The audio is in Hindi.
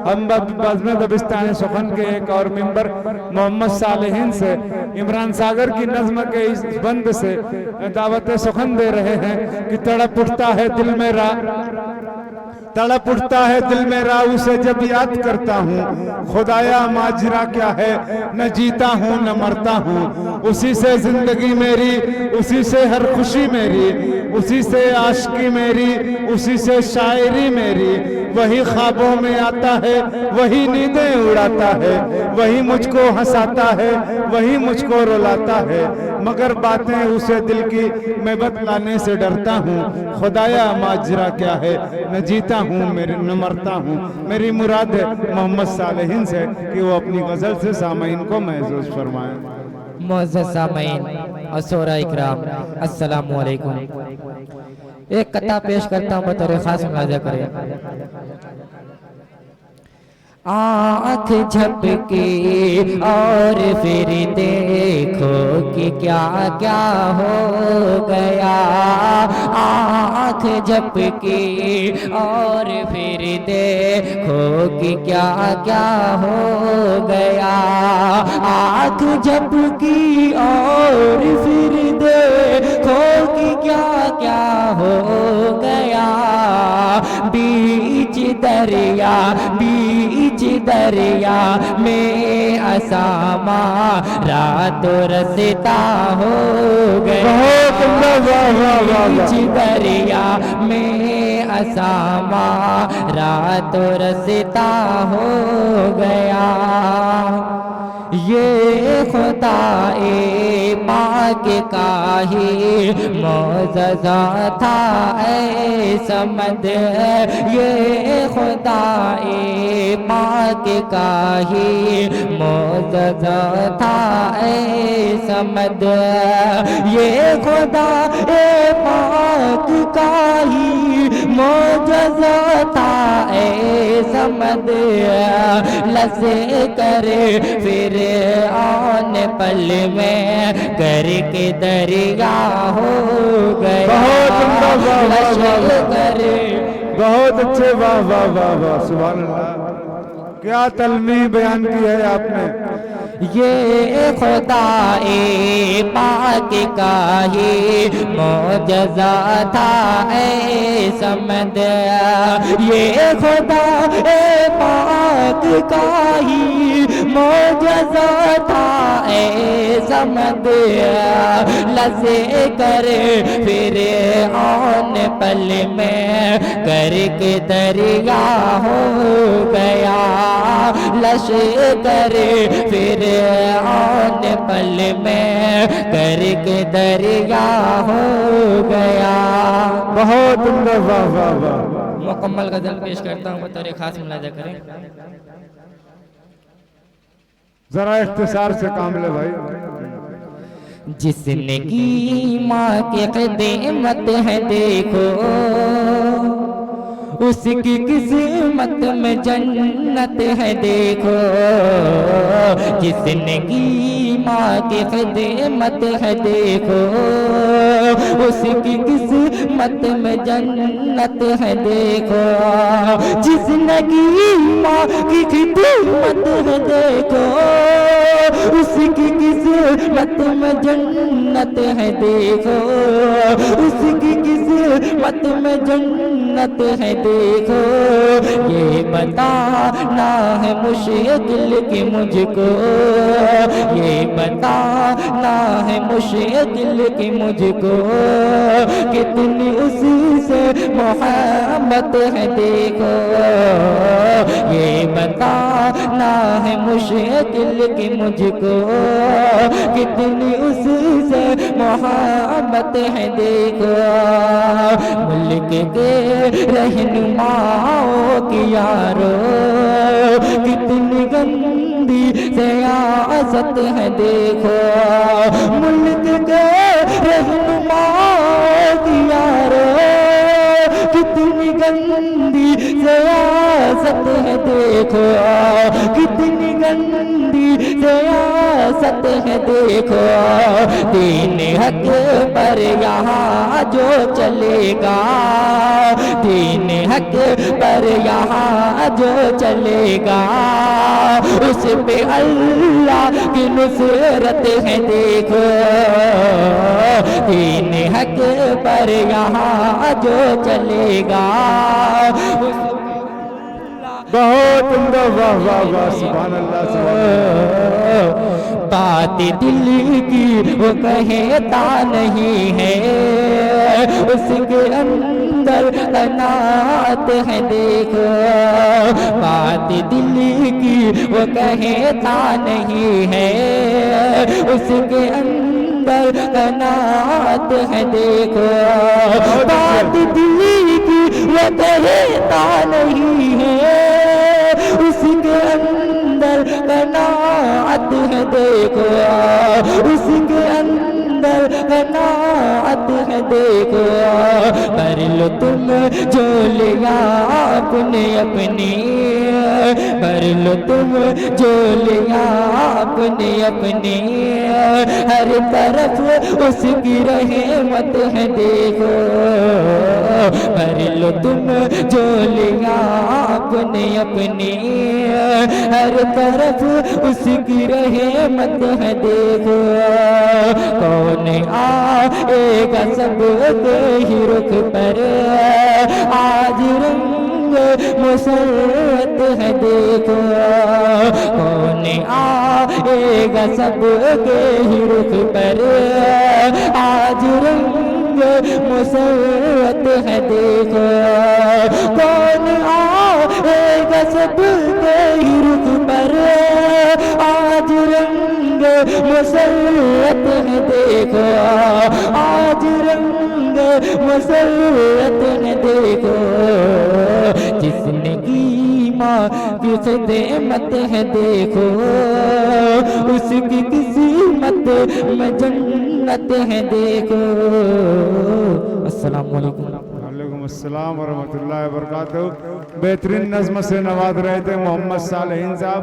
हम बज़्म दबिस्तान सुखन के एक और मिंबर मोहम्मद सालेहीन से इमरान सागर की नज़्म के इस बंद से दावत सुखन दे रहे हैं कि तड़प उठता है दिल मेरा, तड़प उठता है दिल मेरा उसे जब याद करता हूँ। खुदाया माजरा क्या है, न जीता हूँ न मरता हूँ। उसी से जिंदगी मेरी, उसी से हर खुशी मेरी, उसी से आशिकी मेरी, उसी से शायरी मेरी। वही ख्वाबों में आता है, वही नींदें उड़ाता है, वही मुझको हंसाता है, वही मुझको रुलाता है। मगर बातें उसे दिल की मैं बतलाने से डरता हूँ। खुदाया माजरा क्या है, न जीता हूँ मेरे न मरता हूँ। मेरी मुराद है मोहम्मद सालेहीन से कि वो अपनी गज़ल से सामईन को महसूस फरमाएं। मुअज़्ज़ज़ सामईन और शोरा इकराम, अस्सलामु अलैकुम। एक कथा पेश करता हूँ, बतौर खास मुलाज़ा करें। आँख झपकी और फिर देखो कि क्या क्या हो गया। आँख झपकी और फिर देखो कि क्या क्या हो गया। आँख झपकी और फिर देखो कि क्या क्या हो गया। बीच दरिया, बीच दरिया में असामा रातों रसता हो गया। बीच दरिया में असामा रातों रसता हो गया। ये खुदाए पाक का ही मौजज़ा था ऐ समद। ये खुदाए पाक का ही मौजज़ा था ऐ समद। ये खुदाए पाक का ही मौजज़ा था ऐ समद। लसे करे फिर आन पल में करके दरिया हो गया। बहुत अच्छे, वाह वाह वाह वाह, सुभान अल्लाह। क्या तलमी बयान की है आपने। ये खुदाए पाक का ही मौजज़ा था ऐ समद। ये खुदाए पाक का ही मौजज़ा था ऐ समद। लसे करे फिर आन पल में करके दरिया हो गया। लशे करे फिर आन पल में करके दरिया हो गया। बहुत उम्दा, वाह वाह वाह। मुकम्मल गजल पेश करता हूँ, बतौर खास मुलाज़ा करें। जरा इख्तिसार से काम ले भाई। जिसने की माँ के क़िदमत है देखो, उसकी किस्मत में जन्नत है देखो। जिसने की माँ की ख़िदमत है देखो, उसकी किस्मत में जन्नत है देखो। जिसने की माँ की ख़िदमत है देखो, उसकी किस्मत में जन्नत है देखो। उसकी किस्मत में जन्नत है देखो। ये बताना है मुश्किल कि मुझको, ये बताना है मुश्किल कि मुझको, कितनी उसी से मोहब्बत है देखो। ये बताना है मुश्किल कि मुझको, कितनी उसी से मोहब्बत है देखो। मुल्क के रहनुमाओं की यारो, कितनी गंदी सियासत है देखो। मुल्क के रहनुमाओं की यारो, कितनी गंदी सियासत है देखो। कितनी गंदी सियासत रियासत है देखो, दीन हक पर यहाँ जो चलेगा, दीन हक पर यहाँ जो चलेगा, उस पे अल्लाह की नुसरत है देखो, दीन हक पर यहाँ जो चलेगा। बहुत उम्दा, वाह वाह वाह, सुभान अल्लाह सुभान अल्लाह। बात दिल की वो कहता नहीं है, उसके अंदर कनात है देखो, बात दिल की वो कहता नहीं है, उसके अंदर कनात है देखो, बात दिल की वो कहता नहीं है, उसके अंदर कनात है देखो, उसके अंदर कनात है देखो। कर लो तुम जो लिया अपने अपनी, कर लो तुम जो लिया अपने अपनी, हर तरफ उसकी रहमत है देखो, कर लो तुम जो लिया अपने अपनी, हर तरफ उसकी रहमत है देखो। कौन आएगा सबके ही रुख पर, आज रंग मुसरत है देखो, कौन आएगा सबके ही रुख पर, आज रंग मुसरत है देखो, कौन आएगा सबके ही रुख पर, आज रंग मुसरत है देखो, आज रंग मुसरत है देखो। जिसने की माँ की खिदमत है देखो, उसकी किस्मत में जन्नत है देखो। अस्सलाम वालेकुम। वालेकुम अस्सलाम व रहमतुल्लाहि व बरकातहू। बेहतरीन नज़्म से नवाज रहे थे मोहम्मद सालेहीन साहब।